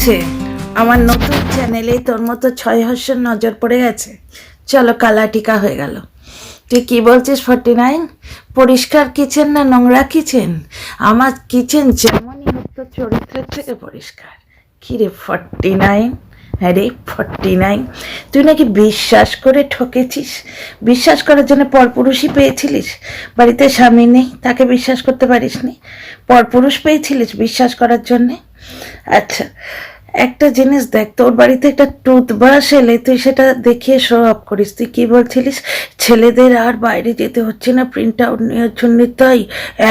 আছে? আমার নতুন চ্যানেলে তোর মতো 6 হাস্যর নজর পড়ে গেছে। চলো কালাটিকা হয়ে গেল। তুই কি বলছিস 49? পরিষ্কার কিচেন না নোংরা কিচেন? আমার কিচেন যেমনই হোক তো চরিত্রের থেকে পরিষ্কার। কি রে 49? হ্যাঁ রে 49, তুই নাকি বিশ্বাস করে ঠকেছিস। বিশ্বাস করার জন্য পরপুরুষই পেয়েছিলিস। বাড়িতে স্বামী নেই, তাকে বিশ্বাস করতে পারিসনি, পরপুরুষ পেয়েছিলিস বিশ্বাস করার জন্যে। আচ্ছা, একটা জিনিস দেখ, তোর বাড়িতে একটা টুথব্রাশ এলে তুই সেটা দেখিয়ে শো অফ করিস। তুই কি বলছিলিস? ছেলেদের আর বাইরে যেতে হচ্ছে না প্রিন্ট আউট নেওয়ার জন্য। তাই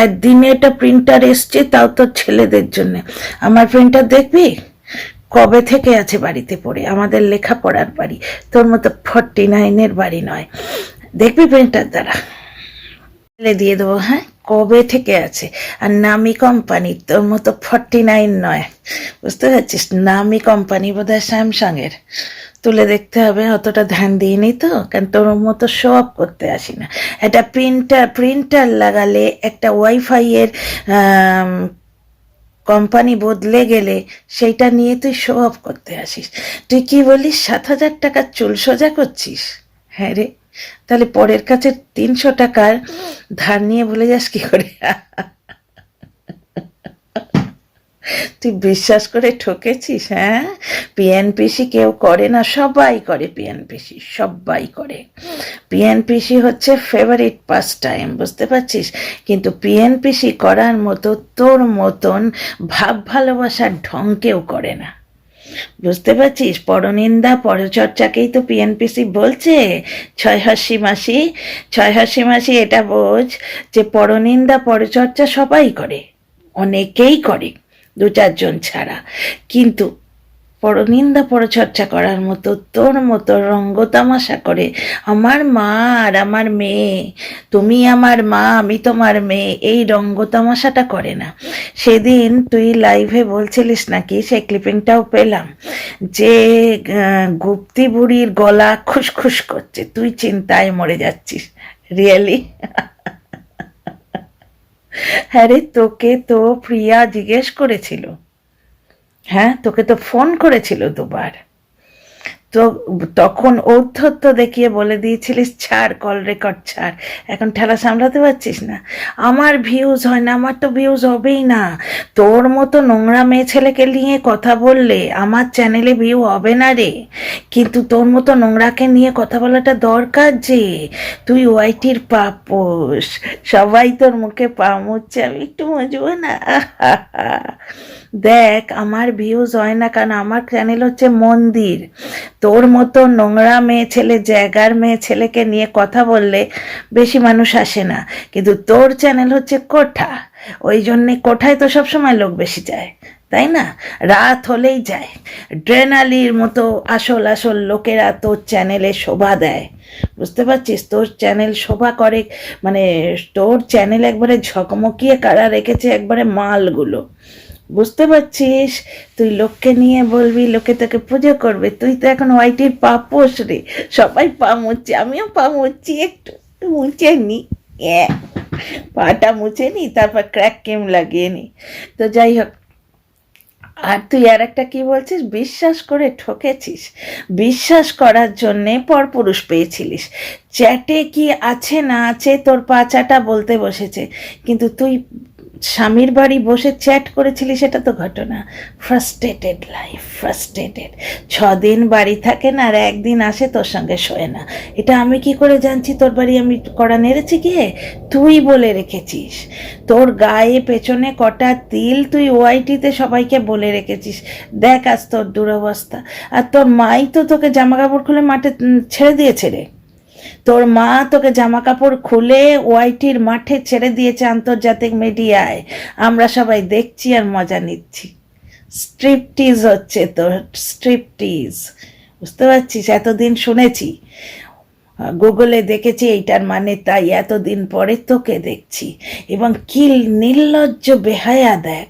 একদিনে একটা প্রিন্টার এসছে, তাও তোর ছেলেদের জন্য। আমার প্রিন্টার দেখবি কবে থেকে আছে বাড়িতে পড়ে, আমাদের লেখাপড়ার বাড়ি, তোর মতো 49-এর বাড়ি নয়। দেখবি প্রিন্টার দ্বারা দিয়ে দেবো। হ্যাঁ, কবে থেকে আছে, আর নামি কোম্পানি, তোর মতো 49 নয়। বুঝতে পারছিস? নামি কোম্পানি বোধহয় স্যামসাংয়ের। তুলে দেখতে হবে, অতটা ধ্যান দিইনি তো, কারণ তোর মতো শো অফ করতে আসি না। একটা প্রিন্টার লাগালে একটা ওয়াইফাইয়ের কোম্পানি বদলে গেলে সেইটা নিয়ে তুই শো অফ করতে আসিস। তুই কি বলিস 7,000 টাকার চুল সোজা করছিস? হ্যাঁ রে, তাহলে পরের কাছে 300 টাকার ধার নিয়ে ভুলে যাস কি করে? তুই বিশ্বাস করে ঠকেছিস। হ্যাঁ, পিএনপিসি কেউ করে না, সবাই করে পিএনপিসি, সবাই করে। পিএনপিসি হচ্ছে ফেভারিট পাস টাইম, বুঝতে পারছিস? কিন্তু পিএনপিসি করার মতো তোর মতন ভাব ভালোবাসার ঢং কেউ করে না। বুঝতে পারছিস? পরনিন্দা পরচর্চাকেই তো পিএনপিসি বলছে। 6 হাসি মাসি, 6 হাসি মাসি, এটা বোঝ যে পরনিন্দা পরচর্চা সবাই করে, অনেকেই করে, 2-4 জন ছাড়া। কিন্তু পরনিন্দা পরচর্চা করার মতো তোর মতো রঙ্গতামাশা করে আমার মা আর আমার মেয়ে, তুমি আমার মা আমি তোমার মেয়ে, এই রঙ্গতামাশাটা করে না। সেদিন তুই লাইভে বলছিলিস নাকি, সেই ক্লিপিংটাও পেলাম, যে গুপ্তি বুড়ির গলা খুসখুস করছে, তুই চিন্তায় মরে যাচ্ছিস। রিয়েলি? হ্যাঁ রে, তোকে তো প্রিয়া জিজ্ঞেস করেছিল। হ্যাঁ, তোকে তো ফোন করেছিল 2বার। তো তখন ঔদ্ধত্য দেখিয়ে বলে দিয়েছিলিস ছাড়, কল রেকর্ড ছাড়। এখন ঠেলা সামলাতে পারছিস না। আমার ভিউজ হয় না, আমার তো ভিউজ হবেই না। তোর মতো নোংরা মেয়ে ছেলেকে নিয়ে কথা বললে আমার চ্যানেলে ভিউ হবে না রে। কিন্তু তোর মতো নোংরাকে নিয়ে কথা বলাটা দরকার যে। তুই ওয়াইটির পাপোশ, সবাই তোর মুখে পা মুচ্ছে, আমি একটু মজবো না? দেখ, আমার ভিউজ হয় না কারণ আমার চ্যানেল হচ্ছে মন্দির। তোর মতো নোংরা মেয়ে ছেলে, জায়গার মেয়ে ছেলেকে নিয়ে কথা বললে বেশি মানুষ আসে না। কিন্তু তোর চ্যানেল হচ্ছে কোঠা, ওই জন্যে কোঠায় তো সবসময় লোক বেশি যায়, তাই না? রাত হলেই যায়। ড্রেনালির মতো আসল আসল লোকেরা তোর চ্যানেলে শোভা দেয়। বুঝতে পারছিস? তোর চ্যানেল শোভা করে, মানে তোর চ্যানেল একবারে ঝকমকিয়ে কারা রেখেছে একবারে মালগুলো। বুঝতে পারছিস? তুই লোককে নিয়ে বলবি, লোকে তোকে পুজো করবে। তুই তো এখন হোয়াইটির পাপোশ রে, সবাই পা মুচ্ছে, আমিও পা মুচ্ছি, একটু মুছে নি, পাটা মুছে নি, তারপর ক্র্যাক ক্রিম লাগিয়ে নি। তো যাই হোক, আর তুই আর একটা কি বলছিস, বিশ্বাস করে ঠকেছিস। বিশ্বাস করার জন্যে পরপুরুষ পেয়েছিলিস। চ্যাটে কি আছে না আছে তোর পাচাটা বলতে বসেছে, কিন্তু তুই স্বামীর বাড়ি বসে চ্যাট করেছিলি, সেটা তো ঘটনা। Frustrated life, frustrated. 6 দিন বাড়ি থাকে না, আর একদিন আসে তোর সঙ্গে শোয় না। এটা আমি কি করে জানছি তোর বাড়ি আমি কড়া নেড়েছি গিয়ে? তুই বলে রেখেছিস। তোর গায়ে পেছনে কটা তিল তুই ওআইটিতে সবাইকে বলে রেখেছিস। দেখ আজ তোর দুরবস্থা। আর তোর মাই তো তোকে জামা কাপড় খুলে মাঠে ছেড়ে দিয়েছে রে। তোর মা তোকে জামা কাপড় খুলে ওয়াইটির মাঠে ছেড়ে দিয়েছে আন্তর্জাতিক মিডিয়ায়। আমরা সবাই দেখছি আর মজা নিচ্ছি। স্ট্রিপটিজ হচ্ছে তোর, স্ট্রিপটিজ। বুঝতে পারছিস? এতদিন শুনেছি, গুগলে দেখেছি, এইটার মানে তাই এতদিন পরে তোকে দেখছি। এবং কি নির্লজ্জ বেহায়া দেখ,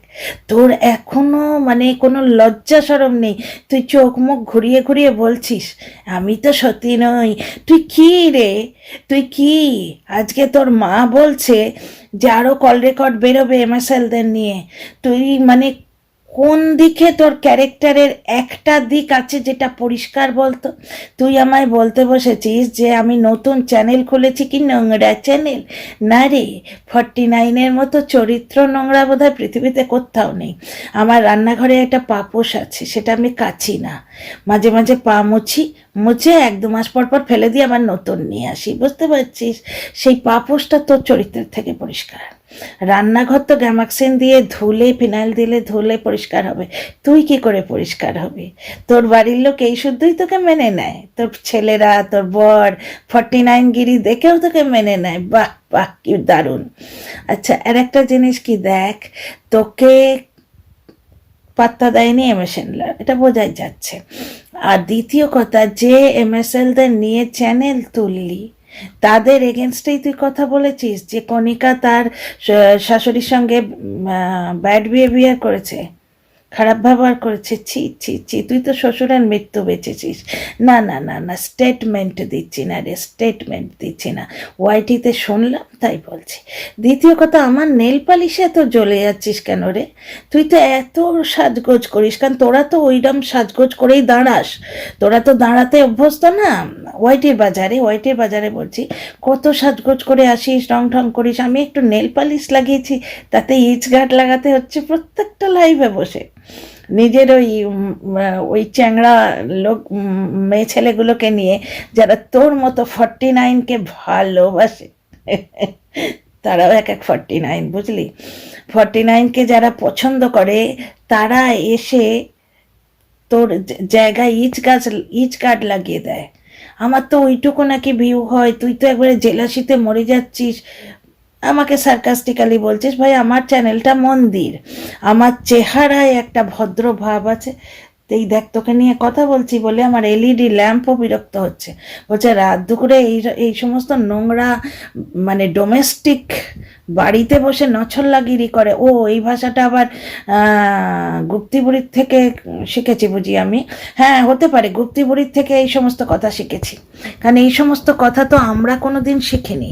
তোর এখনো মানে কোনো লজ্জা সরম নেই। তুই চোখ মুখ ঘুরিয়ে ঘুরিয়ে বলছিস আমি তো সত্যি নই। তুই কি রে, তুই কি? আজকে তোর মা বলছে যে আরও কল রেকর্ড বেরোবে এমএসএলদের নিয়ে। তুই মানে কোন দিকে তোর ক্যারেক্টারের একটা দিক আছে যেটা পরিষ্কার বলতো? তুই আমায় বলতে বসেছিস যে আমি নতুন চ্যানেল খুলেছি, কি নোংরা চ্যানেল? না রে, 49-এর মতো চরিত্র নোংরা বোধহয় পৃথিবীতে কোথাও নেই। আমার রান্নাঘরে একটা পাপোশ আছে, সেটা আমি কাছি না, মাঝে মাঝে পা মুছে 1-2 মাস পর পর ফেলে দিয়ে আবার নতুন নিয়ে আসি, বুঝতে পারছিস? সেই পাপোশটা তোর চরিত্রের থেকে পরিষ্কার। রান্নাঘর তো গ্যামাক্সিন দিয়ে ধুলে, ফিনাইল দিলে ধুলে পরিষ্কার হবে, তুই কি করে পরিষ্কার হবি? তোর বাড়ির লোক এই শুদ্ধই তোকে মেনে নেয়, তোর ছেলেরা, তোর বর 49 গিরি দেখেও তোকে মেনে নেয়। বাহ বাহ, কি দারুণ। আচ্ছা, আর একটা জিনিস কি দেখ, তোকে পাত্তা দেয়নি এমএসএনলার, এটা বোঝাই যাচ্ছে। আর দ্বিতীয় কথা, যে এমএসএলদের নিয়ে চ্যানেল তুললি তাদের এগেনস্টেই তুই কথা বলেছিস যে কণিকা তার শাশুড়ির সঙ্গে ব্যাড বিহেভিয়ার করেছে, খারাপ ব্যবহার করেছে। ছি ছি ছি, তুই তো শ্বশুরের মৃত্যু বেঁচেছিস। না না না না, স্টেটমেন্ট দিচ্ছি না রে, স্টেটমেন্ট দিচ্ছি না, ওয়াইটিতে শুনলাম তাই বলছি। দ্বিতীয় কথা, আমার নেল পালিশে এত জ্বলে যাচ্ছিস কেন রে? তুই তো এত সাজগোজ করিস, কারণ তোরা তো ওইরকম সাজগোজ করেই দাঁড়াস, তোরা তো দাঁড়াতে অভ্যস্ত না। ওয়াইটির বাজারে বলছি, কত সাজগোজ করে আসিস, রং ঠং করিস। আমি একটু নেল পালিশ লাগিয়েছি, তাতে ইচগার্ড লাগাতে হচ্ছে প্রত্যেকটা লাইভে বসে। নিজের ওই চ্যাংড়া লোক মেয়ে ছেলেগুলোকে নিয়ে, যারা তোর মতো 49কে ভালোবাসে, তারাও এক 49, বুঝলি? 49কে যারা পছন্দ করে তারা এসে তোর জায়গায় ইচ গার্ড লাগিয়ে দেয়। আমার তো ওইটুকু নাকি ভিউ হয়, তুই তো একবারে জেলাসিতে মরে যাচ্ছিস। আমাকে সার্কাস্টিক্যালি বলছিস, ভাই আমার চ্যানেলটা মন্দির, আমার চেহারায় একটা ভদ্র ভাব আছে। এই দেখ, তোকে নিয়ে কথা বলছি বলে আমার এলইডি ল্যাম্পও বিরক্ত হচ্ছে, বলছে রাত দুপুরে এই সমস্ত নোংরা, মানে ডোমেস্টিক বাড়িতে বসে নছল্লাগিরি করে। ও, এই ভাষাটা আবার গুপ্তিবুড়ির থেকে শিখেছি বুঝি আমি। হ্যাঁ, হতে পারে গুপ্তিবুড়ির থেকে এই সমস্ত কথা শিখেছি, কারণ এই সমস্ত কথা তো আমরা কোনো দিন শিখিনি,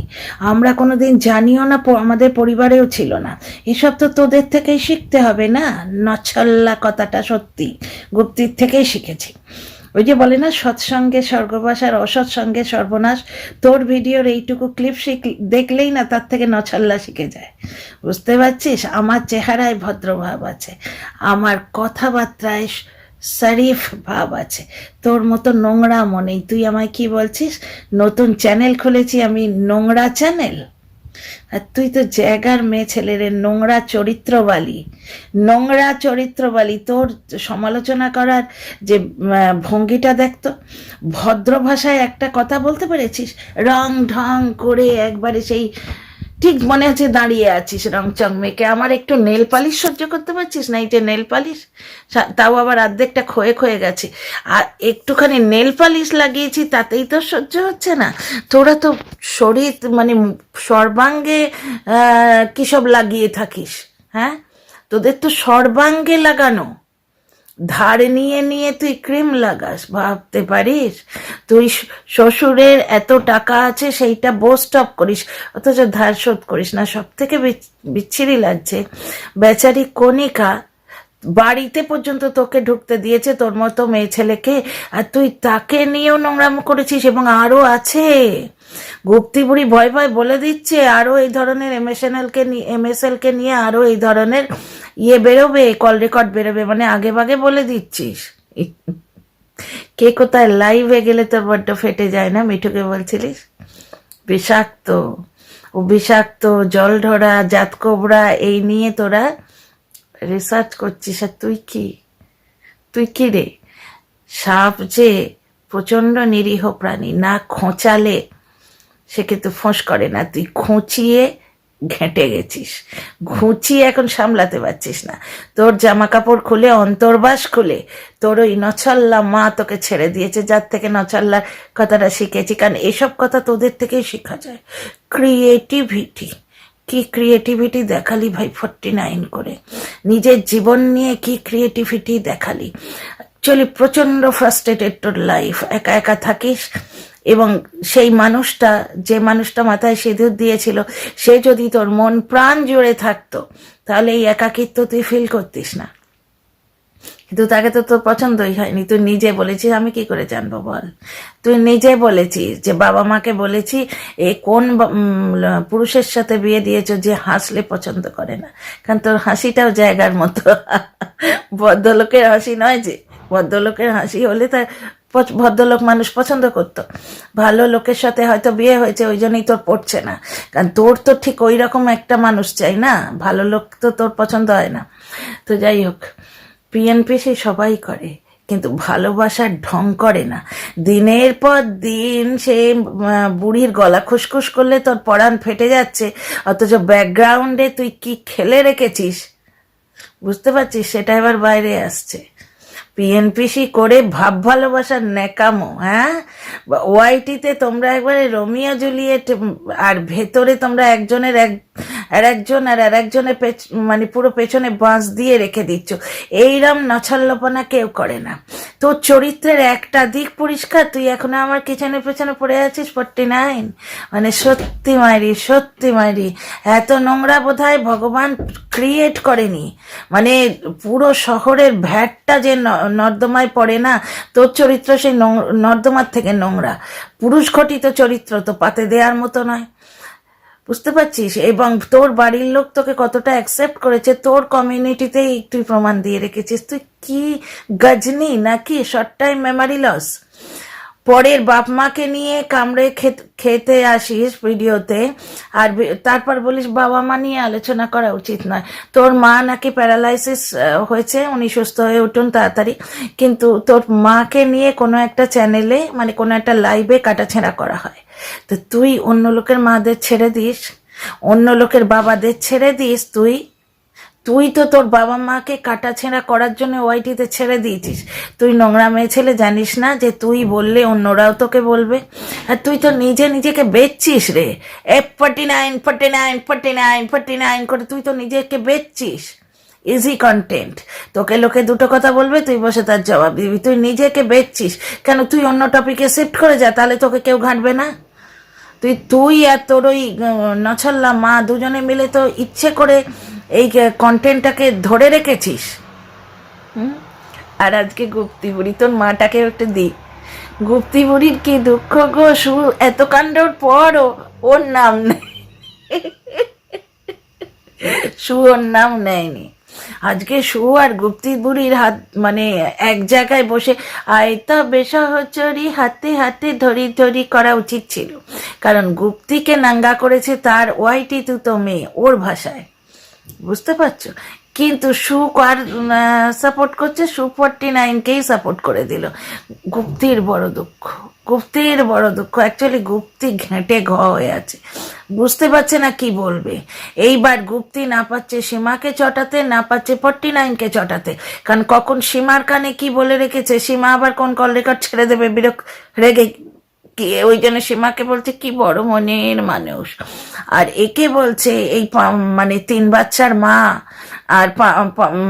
আমরা কোনো দিন জানিও না, আমাদের পরিবারেও ছিল না। এসব তো তোদের থেকেই শিখতে হবে না, নছল্লা কথাটা সত্যি গুপ্তির থেকেই শিখেছি। ওই যে বলে না, সৎসঙ্গে স্বর্গবাস আর অসৎসঙ্গে সর্বনাশ। তোর ভিডিওর এইটুকু ক্লিপ দেখলেই না তার থেকে নছল্লা শিখে যায়, বুঝতে পারছিস? আমার চেহারায় ভদ্রভাব আছে, আমার কথাবার্তায় শরীফ ভাব আছে, তোর মতো নোংরা মনেই। তুই আমায় কি বলছিস নতুন চ্যানেল খুলেছি আমি, নোংরা চ্যানেল? আর তুই তো জায়গার মেয়ে ছেলেরে, নোংরা চরিত্রবালী। তোর সমালোচনা করার যে ভঙ্গিটা দেখতো, ভদ্র ভাষায় একটা কথা বলতে পেরেছিস? রং ঢং করে একবারে সেই ঠিক মনে হচ্ছে দাঁড়িয়ে আছিস রংচং মেয়েকে। আমার একটু নেল পালিশ সহ্য করতে পারছিস না? এই যে নেল পালিশ, তাও আবার অর্ধেকটা ক্ষয়ে গেছে, আর একটুখানি নেল পালিশ লাগিয়েছি তাতেই তো সহ্য হচ্ছে না। তোরা তো শরীর মানে সর্বাঙ্গে কিসব লাগিয়ে থাকিস, হ্যাঁ? তোদের তো সর্বাঙ্গে লাগানো, ধার নিয়ে তুই ক্রিম লাগাস, ভাবতে পারিস? তুই শ্বশুরের এত টাকা আছে সেইটা বোস্ট অফ করিস, অথচ ধার শোধ করিস না। সব থেকে বিচ্ছিরি লাগছে, বেচারি কণিকা বাড়িতে পর্যন্ত তোকে ঢুকতে দিয়েছে, তোর মতো মেয়ে ছেলেকে, আর তুই তাকে নিয়েও নোংরাম করেছিস। এবং আরও আছে, গুপ্তি বুড়ি ভয় বলে দিচ্ছে আরও এই ধরনের এমএসএলকে নিয়ে আরও এই ধরনের বেরোবে, কল রেকর্ড বেরোবে, মানে আগে ভাগে বলে দিচ্ছিস। কে কোথায় লাইভে গেলে তোর বড্ড ফেটে যায় না? মিঠুকে বলছিলিস বিষাক্ত জল ঢোড়া, জাত কোবরা, এই নিয়ে তোরা রিসার্চ করছিস। আর তুই কি রে? সাপ যে প্রচন্ড নিরীহ প্রাণী, না খোঁচালে সে কিন্তু ফোঁস করে না। তুই খুঁচিয়ে ঘেঁটে গেছিস, ঘুঁচিয়ে এখন সামলাতে পারছিস না। তোর জামা কাপড় খুলে, অন্তর্বাস খুলে, তোর ওই নছল্লা মা তোকে ছেড়ে দিয়েছে, যার থেকে নছল্লার কথাটা শিখেছি। কারণ এসব কথা তোদের থেকেই শেখা যায়। কি ক্রিয়েটিভিটি দেখালি ভাই 49 করে, নিজের জীবন নিয়ে কি ক্রিয়েটিভিটি দেখালি। অ্যাকচুয়ালি প্রচণ্ড ফ্রাস্ট্রেটেড তোর লাইফ, একা একা থাকিস, এবং সেই মানুষটা, যে মানুষটা মাথায় সিঁদুর দিয়েছিল, সে যদি তোর মন প্রাণ জুড়ে থাকতো, তাহলে এই একাকিত্ব তুই ফিল করতিস না। কিন্তু তাকে তো তোর পছন্দই হয়নি। তুই নিজে বলেছিস, আমি কি করে জানবো বল? তুই নিজে বলেছিস যে বাবা মাকে বলেছি এ কোন পুরুষের সাথে বিয়ে দিয়েছো যে হাসলে পছন্দ করে না, কারণ তোর হাসিটাও জায়গার মতো। ভদ্রলোকের হাসি নয় যে, ভদ্রলোকের হাসি হলে তার ভদ্রলোক মানুষ পছন্দ করতো। ভালো লোকের সাথে হয়তো বিয়ে হয়েছে, ওই জন্যই তোর পড়ছে না, কারণ তোর তো ঠিক ওই রকম একটা মানুষ চাই না, ভালো লোক তো তোর পছন্দ হয় না। তো যাই হোক, পিএনপি সে সবাই করে, কিন্তু ভালোবাসার ঢং করে না। দিনের পর দিন সে বুড়ির গলা খুসখুস করলে তোর পরাণ ফেটে যাচ্ছে, অথচ ব্যাকগ্রাউন্ডে তুই কি খেলে রেখেছিস বুঝতে পারছিস, সেটা এবার বাইরে আসছে। পিএনপিসি করে ভাব ভালোবাসার ন্যাকামো, হ্যাঁ? ওয়াইটিতে তোমরা একবারে রোমিও জুলিয়েট, আর ভেতরে তোমরা একজনের একজন আর একজনের মানে পুরো পেছনে বাঁশ দিয়ে রেখে দিচ্ছ। এইরম নছল্যপনা কেউ করে না। তোর চরিত্রের একটা দিক পরিষ্কার, তুই এখনো আমার কিচেনের পেছনে পড়ে আছিস 49। মানে সত্যি মাইরি, সত্যি মাইরি, এত নোংরা বোধহয় ভগবান ক্রিয়েট করেনি। মানে পুরো শহরের ভ্যাটটা যে নর্দমায় পড়ে না, তোর চরিত্র সেই নর্দমার থেকে নোংরা। পুরুষ ঘটিত চরিত্র তো পাতে দেওয়ার মতো নয়, বুঝতে পারছিস? এবং তোর বাড়ির লোক তোকে কতটা অ্যাকসেপ্ট করেছে, তোর কমিউনিটিতেই তুই প্রমাণ দিয়ে রেখেছিস। তুই কি গজনি নাকি শর্ট টাইম মেমারি লস? পরের বাপ মাকে নিয়ে কামড়ে খেতে আসিস ভিডিওতে, আর তারপর বলিস বাবা মা নিয়ে আলোচনা করা উচিত নয়। তোর মা নাকি প্যারালাইসিস হয়েছে, উনি সুস্থ হয়ে উঠুন তাড়াতাড়ি, কিন্তু তোর মাকে নিয়ে কোনো একটা চ্যানেলে মানে কোনো একটা লাইভে কাটাছেঁড়া করা হয়। তো তুই অন্য লোকের মাদের ছেড়ে দিস, অন্য লোকের বাবাদের ছেড়ে দিস। তুই তো তোর বাবা মাকে কাটাছেঁড়া করার জন্য ওয়াইটিতে ছেড়ে দিয়েছিস। তুই নোংরা মেয়ে ছেলে, জানিস না যে তুই বললে অন্যরাও তোকে বলবে? আর তুই তো নিজেকে বেচছিস রে, F49 49 49 49 করে তুই তো নিজেকে বেচছিস। ইজি কন্টেন্ট, তোকে লোকে দুটো কথা বলবে, তুই বসে তার জবাব দিবি। তুই নিজেকে বেচছিস কেন? তুই অন্য টপিকে শিফট করে যা, তাহলে তোকে কেউ ঘাঁটবে না। তুই আর তোর ওই নছল্লা মা দুজনে মিলে তো ইচ্ছে করে এই কন্টেন্টটাকে ধরে রেখেছিস। আর আজকে গুপ্তি বুড়ি, তোর মাটাকে একটু দি। গুপ্তি বুড়ির কি দুঃখ গো, এত কাণ্ডর পরও ওর নাম নেই, ওর নাম নেয়নি। আজকে আর গুপ্তি বুড়ির হাত মানে এক জায়গায় বসে আয়তা বেসহচরি হাতে হাতে ধরি ধরি করা উচিত ছিল, কারণ গুপ্তিকে নাঙ্গা করেছে তার ওয়াইটি তুতো মেয়ে, ওর ভাষায়, বুঝতে পারছো? কিন্তু আর সাপোর্ট করছে, 49কেই সাপোর্ট করে দিল। গুপ্তির বড় দুঃখ, গুপ্তির বড় দুঃখ। অ্যাকচুয়ালি গুপ্তি ঘেঁটে হয়ে আছে, বুঝতে পারছে না কি বলবে। এইবার গুপ্তি না পাচ্ছে সীমাকে চটাতে, না পাচ্ছে 49কে চটাতে, কারণ কখন সীমার কানে কি বলে রেখেছে, সীমা আবার কোন কল রেকর্ড ছেড়ে দেবে রেগে, ওই জন্য সীমাকে বলছে কি বড় মনের মানুষ, আর একে বলছে এই মানে 3 বাচ্চার মা আর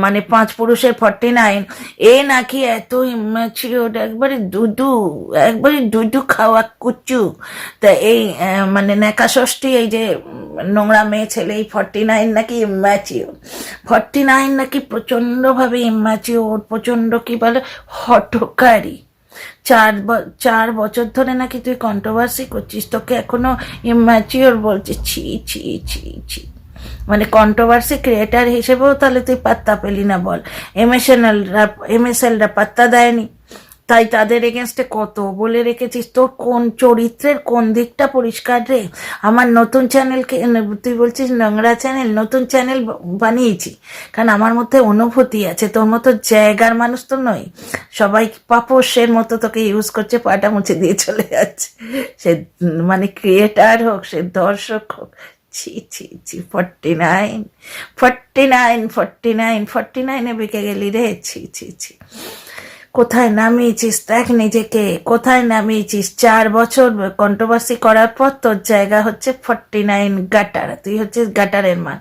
মানে 5 পুরুষের 49, এ নাকি এত ইম্যাচিওর, একবারে দুদু খাওয়া কুচু। তা এই মানে নেকা ষষ্ঠী, এই যে নোংরা মেয়ে ছেলে, এই 49 নাকি ইম্যাচিওর, 49 নাকি প্রচন্ডভাবে ইম্যাচিওর, প্রচন্ড কি বলে হঠকারী। 4 বছর ধরে নাকি তুই কন্ট্রোভার্সি করছিস, তোকে এখনো ইম্যাচিওর বলছে। ছি ছি ছি ছি, মানে কন্ট্রোভার্সি ক্রিয়েটার হিসেবেও তাহলে তুই পাত্তা পেলি না বল? এমএসএলরা পাত্তা দেয়নি, তাই তাদের এগেনস্টে কত বলে রেখেছিস। তোর কোন চরিত্রের কোন দিকটা পরিষ্কার রে? আমার নতুন চ্যানেলকে তুই বলছিস নোংরা চ্যানেল, নতুন চ্যানেল বানিয়েছি কারণ আমার মধ্যে অনুভূতি আছে, তোর মতো জায়গার মানুষ তো নই। সবাই পাপোশের মতো তোকে ইউজ করছে, পাটা মুছে দিয়ে চলে যাচ্ছে, সে মানে ক্রিয়েটার হোক, সে দর্শক হোক। ছি ছি ছি, 49 49 49 49-এ বিকে গেলি রে। ছি ছি ছি, কোথায় নামিয়েছিস দেখ নিজেকে, কোথায় নামিয়েছিস। 4 বছর কন্ট্রোভার্সি করার পর তোর জায়গা হচ্ছে 49 গাটার, তুই হচ্ছিস গাটারের মা।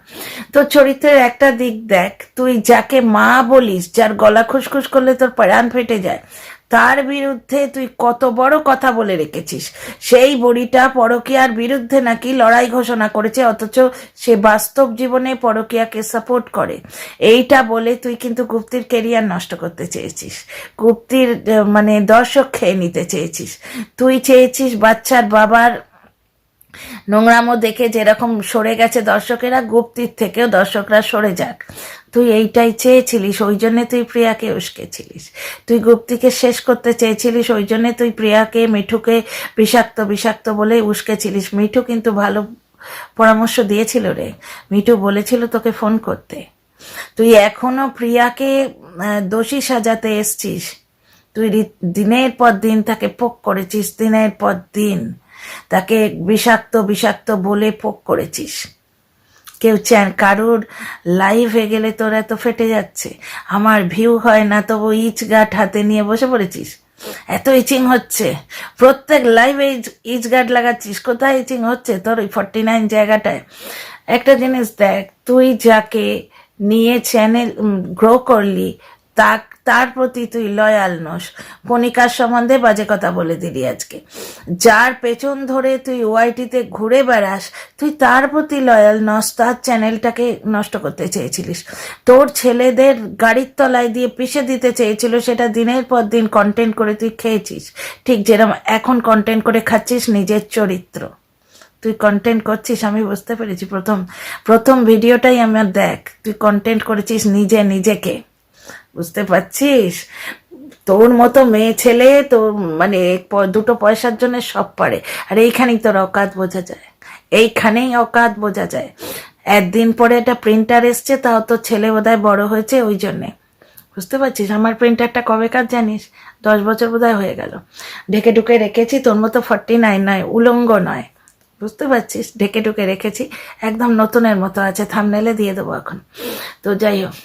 তোর চরিত্রের একটা দিক দেখ, তুই যাকে মা বলিস, যার গলা খুসখুস করলে তোর প্রাণ ফেটে যায়, তার বিরুদ্ধে তুই কত বড় কথা বলে রেখেছিস। সেই বুড়িটা পরকীয়ার বিরুদ্ধে নাকি লড়াই ঘোষণা করেছে, অথচ সে বাস্তব জীবনে পরকীয়াকে সাপোর্ট করে। এইটা বলে তুই কিন্তু গুপ্তির কেরিয়ার নষ্ট করতে চেয়েছিস, গুপ্তির মানে দর্শক খেয়ে নিতে চেয়েছিস। তুই চেয়েছিস বাচ্চার বাবার নোংরামো দেখে যেরকম সরে গেছে দর্শকেরা, গুপ্তির থেকেও দর্শকরা সরে যাক। তুই এইটাই চেয়েছিলিস, ওই জন্যে তুই প্রিয়াকে উস্কেছিলিস। তুই গুপ্তিকে শেষ করতে চেয়েছিলিস, ওই জন্যে তুই প্রিয়াকে মিঠুকে বিষাক্ত বিষাক্ত বলে উস্কেছিলিস। মিঠু কিন্তু ভালো পরামর্শ দিয়েছিল রে, মিঠু বলেছিল তোকে ফোন করতে। তুই এখনো প্রিয়াকে দোষী সাজাতে এসছিস। তুই দিনের পর দিন তাকে পোক করেছিস, দিনের পর দিন তাকে বিষাক্ত বিষাক্ত বলে পোক করেছিস। কেউ কারুর লাইভে গেলে তোর এত ফেটে যাচ্ছে, আমার ভিউ হয় না তবু ইচ গার্ড হাতে নিয়ে বসে পড়েছিস। এত ইচিং হচ্ছে, প্রত্যেক লাইভে ইচ গার্ড লাগাচ্ছিস। কোথায় ইচিং হচ্ছে তোর? ওই 49 জায়গাটায়। একটা জিনিস দেখ, তুই যাকে নিয়ে চ্যানেল গ্রো করলি তার প্রতি তুই লয়াল নস। কণিকার সম্বন্ধে বাজে কথা বলে দিলি আজকে। যার পেছন ধরে তুই ওয়াইটিতে ঘুরে বেড়াস, তুই তার প্রতি লয়াল নস, তার চ্যানেলটাকে নষ্ট করতে চেয়েছিলিস। তোর ছেলেদের গাড়ির তলায় দিয়ে পিষে দিতে চেয়েছিল, সেটা দিনের পর দিন কন্টেন্ট করে তুই খেয়েছিস। ঠিক যেরকম এখন কন্টেন্ট করে খাচ্ছিস নিজের চরিত্র। তুই কন্টেন্ট করছিস, আমি বুঝতে পেরেছি। প্রথম ভিডিওটাই আমার দেখ, তুই কন্টেন্ট করেছিস নিজেকে, বুঝতে পারছিস? তোর মতো মেয়ে ছেলে তো মানে দুটো পয়সার জন্য সব পারে, আর এইখানেই তোর অকাত বোঝা যায়, এইখানেই অকাত বোঝা যায়। একদিন পরে একটা প্রিন্টার এসছে, তাও তোর ছেলে বোধহয় বড় হয়েছে ওই জন্যে, বুঝতে পারছিস? আমার প্রিন্টারটা কবেকার জানিস? 10 বছর বোধহয় হয়ে গেল, ঢেকে ঢুকে রেখেছি। তোর মতো 49 নয়, উলঙ্গ নয়, বুঝতে পারছিস? ঢেকে ঢুকে রেখেছি, একদম নতুনের মতো আছে। থাম্বনেলে দিয়ে দেবো এখন। তো যাই হোক,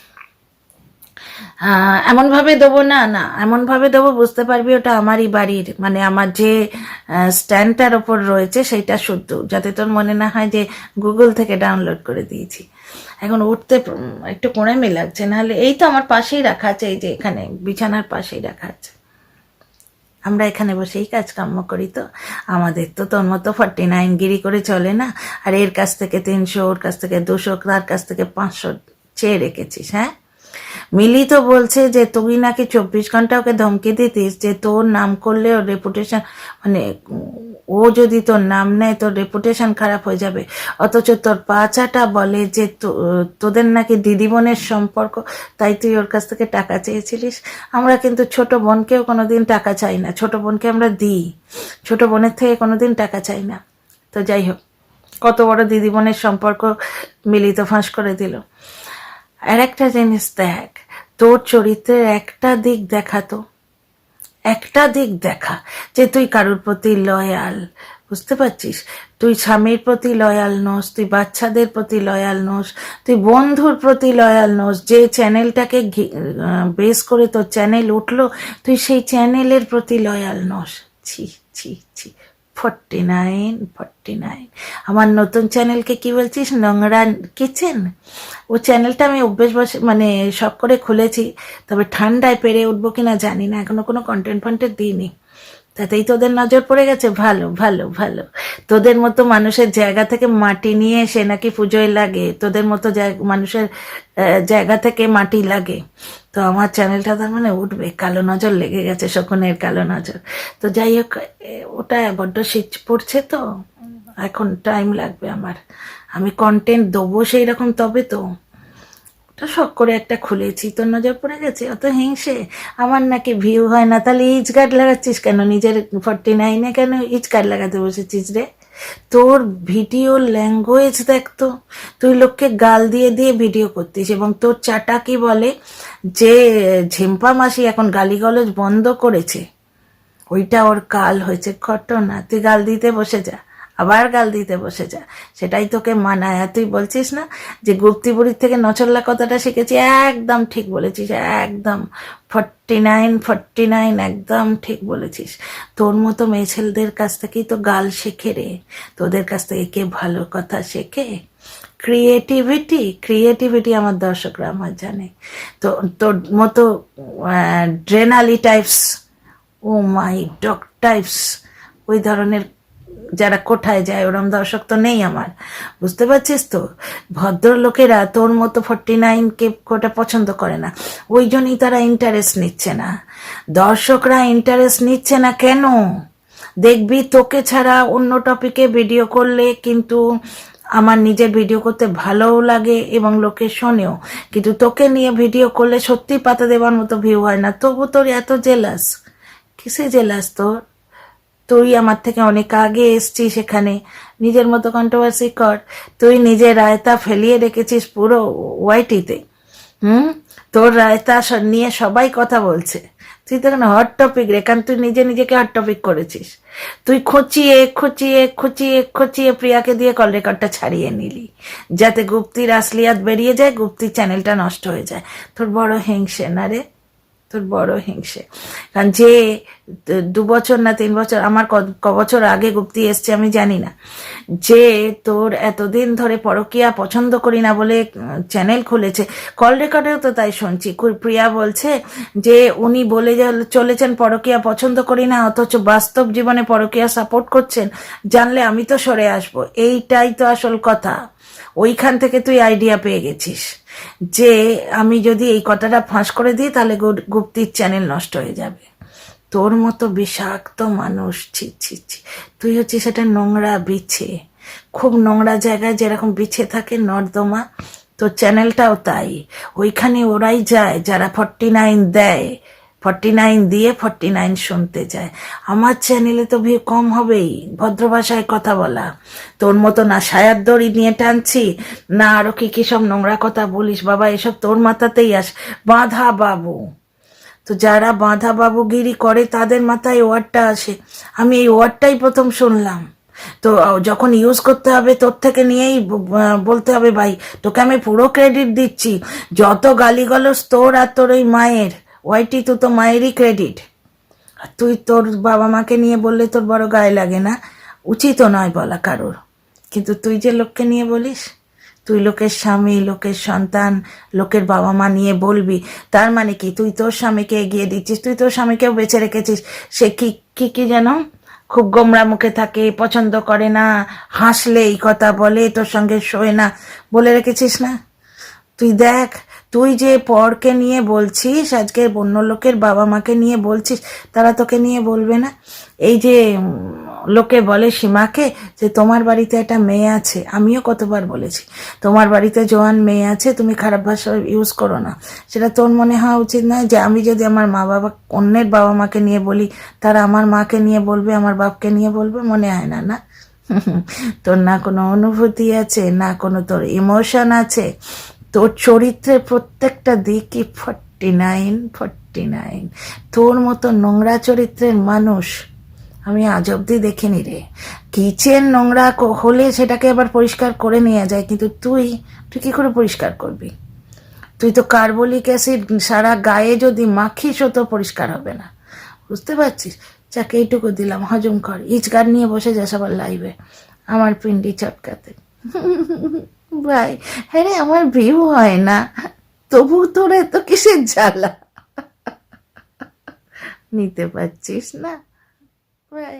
এমনভাবে দেবো না, এমনভাবে দেবো বুঝতে পারবি ওটা আমারই বাড়ির, মানে আমার যে স্ট্যান্ডটার ওপর রয়েছে সেইটা শুদ্ধ, যাতে তোর মনে না হয় যে গুগল থেকে ডাউনলোড করে দিয়েছি। এখন উঠতে একটু কোণেমি লাগছে, নাহলে এই তো আমার পাশেই রাখা আছে, এই যে এখানে বিছানার পাশেই রাখা আছে। আমরা এখানে বসেই কাজকর্ম করি, তো আমাদের তো তোর মতো 49 গিরি করে চলে না। আর এর কাছ থেকে 300, ওর কাছ থেকে 200, তার কাছ থেকে 500 চেয়ে রেখেছিস। হ্যাঁ, মিলি তো বলছে যে তুই নাকি 24 ঘন্টা ওকে ধমকি দিতিস যে তোর নাম করলে ওর রেপুটেশন, মানে ও যদি তোর নাম নেয় তোর রেপুটেশন খারাপ হয়ে যাবে। অথচ তোর পাচাটা বলে যে তোদের নাকি দিদি বোনের সম্পর্ক, তাই তুই ওর কাছ থেকে টাকা চেয়েছিলিস। আমরা কিন্তু ছোট বোনকেও কোনোদিন টাকা চাই না, ছোট বোনকে আমরা দিই, ছোট বোনের থেকে কোনোদিন টাকা চাই না। তো যাই হোক, কত বড় দিদি বোনের সম্পর্ক মিলিত ফাঁস করে দিল। আর একটা জিনিস দেখ, তোর চরিত্রের একটা দিক দেখাতো, একটা দিক দেখা যে তুই কারুর প্রতি লয়াল, বুঝতে পারছিস? তুই স্বামীর প্রতি লয়াল নোস, তুই বাচ্চাদের প্রতি লয়াল নোস, তুই বন্ধুর প্রতি লয়াল নোস। যে চ্যানেলটাকে বেস করে তোর চ্যানেল উঠলো, তুই সেই চ্যানেলের প্রতি লয়াল নোস। ছি ছি ছি, 49 আমার নতুন চ্যানেলকে কি বলছিস? নোংরা কিচেন। ও চ্যানেলটা আমি অভ্যেস বসে মানে শখ করে খুলেছি, তবে ঠান্ডায় পেরে উঠবো কিনা জানি না, এখনো কোনো কন্টেন্ট দিইনি। তাতেই তোদের নজর পড়ে গেছে। ভালো ভালো ভালো, তোদের মতো মানুষের জায়গা থেকে মাটি নিয়ে সে নাকি পুজোয় লাগে, তোদের মতো মানুষের জায়গা থেকে মাটি লাগে। তো আমার চ্যানেলটা তার মানে উঠবে, কালো নজর লেগে গেছে, শকুনের কালো নজর। তো যাই হোক, ওটা বড্ড শীত পড়ছে, তো এখন টাইম লাগবে আমার, আমি কন্টেন্ট দেবো সেই রকম, তবে তো ওটা শখ করে একটা খুলেছি, তোর নজর পড়ে গেছে। অত হিংসে, আমার নাকি ভিউ হয় না, তাহলে ইচ গার্ড লাগাচ্ছিস কেন? নিজের 49-এ কেন ইচ গার্ড লাগাতে বসেছিস রে? তোর ভিডিও ল্যাঙ্গুয়েজ দেখতো, তুই লোককে গাল দিয়ে দিয়ে ভিডিও করতিস, এবং তোর চাটা কি বলে যে ঝিম্পা মাসি এখন গালিগলজ বন্ধ করেছে, ওইটা ওর কাল হয়েছে ঘটনা। তুই গাল দিতে বসে যা, আবার গাল দিতে বসে যা, সেটাই তোকে মানায়। আর তুই বলছিস না যে গুপ্তিবুড়ির থেকে নচল্লা কথাটা শিখেছি, একদম ঠিক বলেছিস, একদম 49 একদম ঠিক বলেছিস। তোর মতো মেয়ে ছেলেদের কাছ থেকেই তো গাল শেখে রে, তোদের কাছ থেকে কে ভালো কথা শেখে? ক্রিয়েটিভিটি আমার দর্শকরা আমার জানে। তো তোর মতো ড্রেনালি টাইপস ও মাই ডগ টাইপস, ওই ধরনের যারা কোঠায় যায় ওরম দর্শক তো নেই আমার, বুঝতে পারছিস তো। ভদ্রলোকেরা তোর মতো 49কে কোটা পছন্দ করে না, ওই জন্যই তারা ইন্টারেস্ট নিচ্ছে না। দর্শকরা ইন্টারেস্ট নিচ্ছে না কেন? দেখবি তোকে ছাড়া অন্য টপিকে ভিডিও করলে কিন্তু আমার নিজের ভিডিও করতে ভালোও লাগে এবং লোকে শোনেও, কিন্তু তোকে নিয়ে ভিডিও করলে সত্যি পাতা দেওয়ার মতো ভিউ হয় না। তবু তোর এত জেলাস, কিসে জেলাস তোর? তুই আমার থেকে অনেক আগে এসছিস সেখানে, নিজের মতো কন্ট্রোভার্সি কর। তুই নিজের রায়তা ফেলিয়ে রেখেছিস পুরো ওয়াইটিতে। তোর রায়তা নিয়ে সবাই কথা বলছে, তুই তো এখানে হট টপিক রে, কারণ তুই নিজে নিজেকে হট টপিক করেছিস। তুই খুঁচিয়ে খুঁচিয়ে খুঁচিয়ে খুঁচিয়ে প্রিয়াকে দিয়ে কল রেকর্ডটা ছাড়িয়ে নিলি, যাতে গুপ্তির আসলিয়াত বেরিয়ে যায়, গুপ্তির চ্যানেলটা নষ্ট হয়ে যায়। তোর বড় হিংসে না রে, তোর বড় হিংসে। কারণ যে 2 বছর না 3 বছর, আমার বছর আগে গুপ্তি এসছে আমি জানি না, যে তোর এতদিন ধরে পরকিয়া পছন্দ করি না বলে চ্যানেল খুলেছে, কল রেকর্ডেও তো তাই শুনছি। প্রিয়া বলছে যে উনি বলে চলেছেন পরকিয়া পছন্দ করি না, অথচ বাস্তব জীবনে পরকিয়া সাপোর্ট করছেন, জানলে আমি তো সরে আসবো। এইটাই তো আসল কথা। ওইখান থেকে তুই আইডিয়া পেয়ে গেছিস যে আমি যদি এই কথাটা ফাঁস করে দিই তাহলে গুপ্তির চ্যানেল নষ্ট হয়ে যাবে। তোর মতো বিষাক্ত মানুষ, ছি ছি ছি, তুই হচ্ছিস সেটা নোংরা বিছে, খুব নোংরা জায়গায় যেরকম বিছে থাকে নর্দমা, তোর চ্যানেলটাও তাই। ওইখানে ওরাই যায় যারা 49 দেয়, 49 দিয়ে 49 শুনতে যায়। আমার চ্যানেলে তো ভিউ কম হবেই, ভদ্র ভাষায় কথা বলা। তোর মতো না সায়ার দড়ি নিয়ে টানছি, না আরো কি কি সব নোংরা কথা বলিস বাবা, এসব তোর মাথাতেই আস। বাঁধা বাবু, তো যারা বাঁধা বাবুগিরি করে তাদের মাথায় ওয়ার্ডটা আসে। আমি এই ওয়ার্ডটাই প্রথম শুনলাম। তো যখন ইউজ করতে হবে তোর থেকে নিয়েই বলতে হবে ভাই, তোকে আমি পুরো ক্রেডিট দিচ্ছি। যত গালিগালাজ তোর আর তোর ওই মায়ের, ওয়াইটি তুই তো মায়েরই ক্রেডিট। তুই তোর বাবা মাকে নিয়ে বললে তোর বড় গায়ে লাগে না? উচিত নয় বলা কারোর, কিন্তু তুই যে লোককে নিয়ে বলিস, তুই লোকের স্বামী, লোকের সন্তান, লোকের বাবা মা নিয়ে বলবি, তার মানে কি তুই তোর স্বামীকে এগিয়ে দিচ্ছিস? তুই তোর স্বামীকেও বেঁচে রেখেছিস। সে কি কি কি যেন খুব গোমরা মুখে থাকে, পছন্দ করে না, হাসলে এই কথা বলে, তোর সঙ্গে শোয় না, বলে রেখেছিস না? তুই দেখ, তুই যে পরকে নিয়ে বলছিস, আজকে অন্য লোকের বাবা মাকে নিয়ে বলছিস, তারা তোকে নিয়ে বলবে না? এই যে লোকে বলে সীমাকে যে তোমার বাড়িতে একটা মেয়ে আছে, আমিও কতবার বলেছি তোমার বাড়িতে জোয়ান মেয়ে আছে, তুমি খারাপ ভাষা ইউজ করো না। সেটা তোর মনে হওয়া উচিত নয় যে আমি যদি আমার মা বাবা অন্যের বাবা মাকে নিয়ে বলি, তারা আমার মাকে নিয়ে বলবে, আমার বাপকে নিয়ে বলবে? মনে হয় না, না? তোর না কোনো অনুভূতি আছে, না কোনো তোর ইমোশন আছে। তোর চরিত্রের প্রত্যেকটা দিকই 49। তোর মতো নোংরা চরিত্রের মানুষ আমি আজ অব্দি দেখিনি রে। কিচেন নোংরা হলে সেটাকে আবার পরিষ্কার করে নিয়ে যায়, কিন্তু তুই কি করে পরিষ্কার করবি? তুই তো কার্বলিক অ্যাসিড সারা গায়ে যদি মাখিস তো পরিষ্কার হবে না, বুঝতে পারছিস? যাকে এইটুকু দিলাম, হজম কর। ইচগার নিয়ে বসে যাস আবার লাইভে আমার পিন্ডি চটকাতে। ভাই, হ্যাঁ রে, আমার ভিউ হয় না, তবু তোরে তো কিসের জ্বালা, নিতে পারছিস না ভাই?